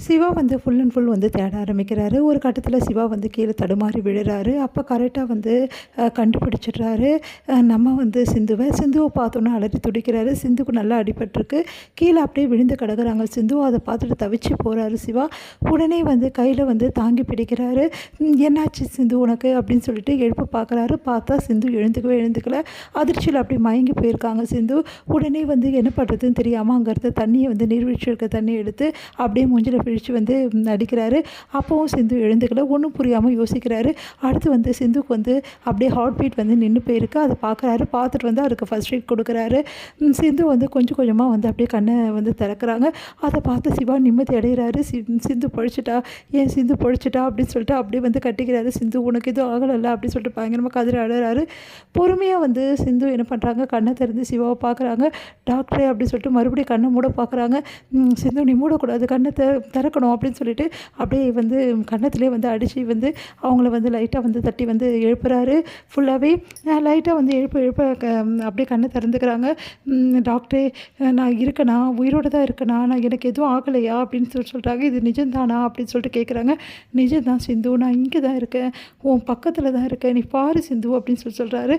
சிவா வந்து full and full வந்து தேட ஆரம்பிக்கிறாரு. ஒரு கட்டத்தில் சிவா வந்து கீழே தடுமாறி விழுறாரு. அப்போ கரெக்டாக வந்து கண்டுபிடிச்சிடுறாரு. நம்ம வந்து சிந்துவை பார்த்தோன்னே அலறி துடிக்கிறாரு. சிந்துக்கு நல்லா அடிபட்டிருக்கு. கீழே அப்படியே விழுந்து கிடக்குறாங்க. சிந்து அதை பார்த்துட்டு தவிச்சு போகிறாரு சிவா. உடனே வந்து கையில் வந்து தாங்கி பிடிக்கிறாரு. என்னாச்சு சிந்து உனக்கு அப்படின்னு சொல்லிட்டு எழுப்ப பார்க்குறாரு. பார்த்தா சிந்து எழுந்துக்கல. அதிர்ச்சியில் அப்படி மயங்கி போயிருக்காங்க சிந்து. உடனே வந்து என்ன பண்ணுறதுன்னு தெரியாமல் அங்கே இருந்த தண்ணியை வந்து நீர்வீழ்ச்சி இருக்க தண்ணியை எடுத்து அப்படியே மூஞ்சில் பிடிச்சி வந்து அடிக்கிறாரு. அப்போவும் சிந்து எழுந்துக்கல. ஒன்றும் புரியாமல் யோசிக்கிறாரு. அடுத்து வந்து சிந்துக்கு வந்து அப்படியே ஹார்ட் பீட் வந்து நின்று போயிருக்கு. அதை பார்க்குறாரு. பார்த்துட்டு வந்து அதுக்கு ஃபர்ஸ்ட் எய்ட் கொடுக்குறாரு. சிந்து வந்து கொஞ்சம் கொஞ்சமாக வந்து அப்படியே கண்ணை வந்து திறக்கிறாங்க. அதை பார்த்து சிவா நிம்மதி அடைகிறாரு. சிந்து பொழிச்சிட்டா சிந்து பொழிச்சிட்டா அப்படின்னு சொல்லிட்டு அப்படியே வந்து கட்டிக்கிறாரு. சிந்து உனக்கு எதுவும் ஆகலைல்ல அப்படின்னு சொல்லிட்டு பயங்கரமாக கதறி அழுறாரு. பொறுமையாக வந்து சிந்து என்ன பண்ணுறாங்க, கண்ணை திறந்து சிவாவை பார்க்குறாங்க. டாக்டரே அப்படின்னு சொல்லிட்டு மறுபடியும் கண்ணை மூட பார்க்குறாங்க. சிந்து நீ மூடக்கூடாது, கண்ணை திறக்கணும் அப்படின்னு சொல்லிட்டு அப்படியே வந்து கன்னத்திலே வந்து அடித்து வந்து அவங்கள வந்து லைட்டாக வந்து தட்டி வந்து எழுப்புறாரு. ஃபுல்லாகவே லைட்டாக வந்து எழுப்ப அப்படியே கண்ணை திறந்துக்கிறாங்க. டாக்டரே நான் இருக்கேனா, உயிரோடு தான் இருக்கேனா, நான் எனக்கு எதுவும் ஆகலையா அப்படின்னு சொல்கிறாங்க. இது நிஜம்தானா அப்படின்னு சொல்லிட்டு கேட்குறாங்க. நிஜம்தான் சிந்து, நான் இங்கே தான் இருக்கேன், உன் பக்கத்தில் தான் இருக்கேன், நீ பாரு சிந்து அப்படின்னு சொல்கிறாரு.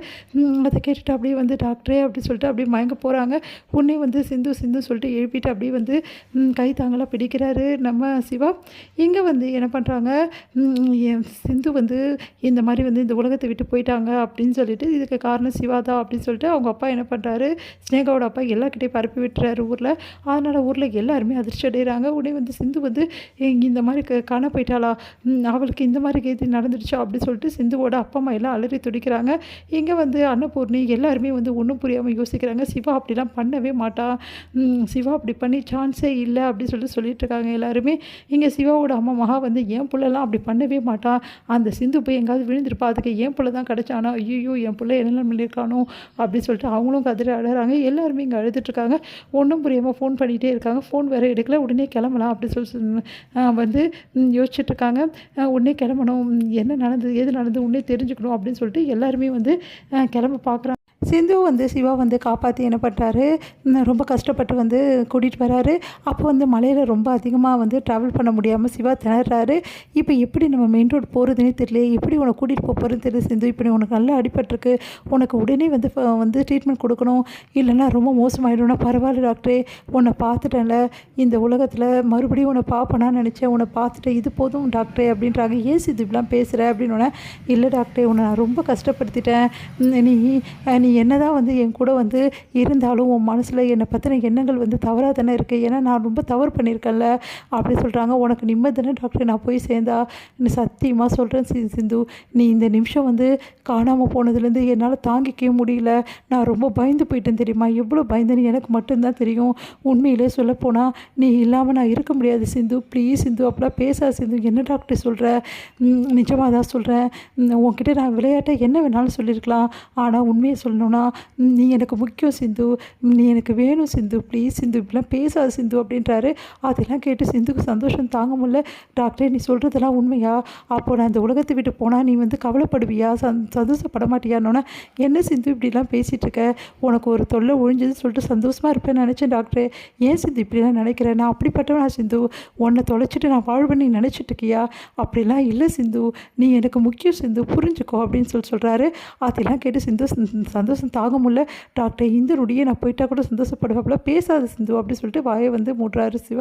அதை கேட்டுட்டு அப்படியே வந்து டாக்டரே அப்படின்னு சொல்லிட்டு அப்படியே மயங்க போகிறாங்க. உடனே வந்து சிந்து சொல்லிட்டு எழுப்பிட்டு அப்படியே வந்து கை தாங்களாக பிடிக்கிறாரு நம்ம சிவா. இங்கே வந்து என்ன பண்ணுறாங்க, சிந்து வந்து இந்த மாதிரி வந்து இந்த உலகத்தை விட்டு போயிட்டாங்க அப்படின்னு சொல்லிட்டு இதுக்கு காரணம் சிவா தான் அப்படின்னு சொல்லிட்டு அவங்க அப்பா என்ன பண்ணுறாரு, ஸ்னேகாவோட அப்பா எல்லாக்கிட்டையும் பரப்பி விட்டுறாரு ஊரில். அதனால் ஊரில் எல்லாருமே அதிர்ச்சி அடைகிறாங்க. உடனே வந்து சிந்து வந்து இந்த மாதிரி காண போயிட்டாளா, அவளுக்கு இந்த மாதிரி கேதி நடந்துடுச்சா அப்படின்னு சொல்லிட்டு சிந்துவோட அப்பா அம்மா எல்லாம் அலறி துடிக்கிறாங்க. இங்கே வந்து அன்னபூர்ணி எல்லாருமே வந்து ஒன்றும் புரியாமல் யோசிக்கிறாங்க. சிவா அப்படிலாம் பண்ணவே மாட்டான், சிவா அப்படி பண்ணி சான்ஸே இல்லை அப்படின்னு சொல்லிட்டு இருக்காங்க எல்லாருமே. இங்கே சிவாவோட அம்மா மகா வந்து என் பிள்ளைலாம் அப்படி பண்ணவே மாட்டான், அந்த சிந்து போய் எங்காவது விழுந்திருப்பா, அதுக்கு என் பிள்ளை தான் கிடச்சானா, ஐயோ என் பிள்ளை என்னெல்லாம் பண்ணியிருக்கானோ அப்படின்னு சொல்லிட்டு அவங்களும் கதறி அழுறாங்க. எல்லாருமே இங்கே அழுதுட்டுருக்காங்க. ஒன்றும் புரியாமல் ஃபோன் பண்ணிகிட்டே இருக்காங்க. ஃபோன் வேறு எடுக்கல. உடனே கிளம்பலாம் அப்படின்னு சொல்லி வந்து யோசிச்சுட்ருக்காங்க. உடனே கிளம்பணும், என்ன நடந்தது ஏது நடந்தது உடனே தெரிஞ்சுக்கணும் அப்படின்னு சொல்லிட்டு எல்லாருமே வந்து கிளம்ப பார்க்குறாங்க. சிந்து வந்து சிவா வந்து காப்பாற்றி என்ன பண்ணுறாரு, ரொம்ப கஷ்டப்பட்டு வந்து கூட்டிகிட்டு வராரு. அப்போ வந்து மலையில் ரொம்ப அதிகமாக வந்து ட்ராவல் பண்ண முடியாமல் சிவா திணறாரு. இப்போ எப்படி நம்ம மெயின் ரோடு போகிறதுனே தெரியல, எப்படி உன்னை கூட்டிகிட்டு போகிறதுன்னு தெரியல சிந்து, இப்படி உனக்கு நல்லா அடிபட்டிருக்கு, உனக்கு உடனே வந்து ட்ரீட்மெண்ட் கொடுக்கணும், இல்லைன்னா ரொம்ப மோசமாயிடும்னா பரவாயில்ல டாக்டரே, உன்னை பார்த்துட்டேன்ல, இந்த உலகத்தில் மறுபடியும் உன்னை பார்ப்பேனான்னு நினச்சேன், உன்னை பார்த்துட்டேன், இது போதும் டாக்டரே அப்படின்றாங்க. ஏன் சிந்து இப்படிலாம் பேசுகிற அப்படின்னோடனே, இல்லை டாக்டரே உன்னை நான் ரொம்ப கஷ்டப்படுத்திட்டேன், நீ என்னதான் வந்து என் கூட வந்து இருந்தாலும் உன் மனசில் என்னை பற்றின எண்ணங்கள் வந்து தவறாக தானே இருக்குது, ஏன்னா நான் ரொம்ப தவறு பண்ணியிருக்கேன்ல அப்படி சொல்கிறாங்க. உனக்கு நிம்மதி தானே டாக்டர் நான் போய் சேர்ந்தா, நீ சத்தியமாக சொல்கிறேன் சிந்து, நீ இந்த நிமிஷம் வந்து காணாமல் போனதுலேருந்து என்னால் தாங்கிக்கவே முடியல, நான் ரொம்ப பயந்து போயிட்டேன் தெரியுமா, எவ்வளோ பயந்துன்னு எனக்கு மட்டும்தான் தெரியும், உண்மையிலே சொல்லப்போனால் நீ இல்லாமல் நான் இருக்க முடியாது சிந்து, ப்ளீஸ் சிந்து அப்படிலாம் பேசா சிந்து, என்ன டாக்டர் சொல்கிற, நிஜமாக தான் சொல்கிறேன், உன்கிட்ட நான் விளையாட்டை என்ன வேணாலும் சொல்லியிருக்கலாம், ஆனால் உண்மையை சொல்லணும்னா நீ எனக்கு முக்கியம் சிந்து, நீ எனக்கு வேணும் சிந்து, ப்ளீஸ் சிந்து இப்படிலாம் பேசாது சிந்து அப்படின்றாரு. அதெல்லாம் கேட்டு சிந்துக்கு சந்தோஷம் தாங்க முடியல. டாக்டரே நீ சொல்கிறதெல்லாம் உண்மையா, அப்போ நான் இந்த உலகத்தை விட்டு போனால் நீ வந்து கவலைப்படுவியா, சந்தோஷப்பட மாட்டியானோன்னா, என்ன சிந்து இப்படிலாம் பேசிகிட்டு இருக்க, உனக்கு ஒரு தொல்லை ஒழிஞ்சதுன்னு சொல்லிட்டு சந்தோஷமாக இருப்பேன்னு நினச்சேன் டாக்டரே, ஏன் சிந்து இப்படிலாம் நினைக்கிறேன், நான் அப்படிப்பட்டவனா சிந்து, உன்னை தொலைச்சிட்டு நான் வாழ்வேன்னு நீ நினச்சிட்டு இருக்கியா, அப்படிலாம் இல்லை சிந்து, நீ எனக்கு முக்கியம் சிந்து, புரிஞ்சுக்கோ அப்படின்னு சொல்கிறாரு. அதெல்லாம் கேட்டு சிந்து சந்தோஷம் தாங்க முடியல. டாக்டர் இந்த நொடியே நான் போயிட்டா கூட சந்தோஷப்படுவேன், அப்படிலாம் பேசாத சிந்து அப்படின்னு சொல்லிட்டு வாயை வந்து மூடுறாரு சிவா.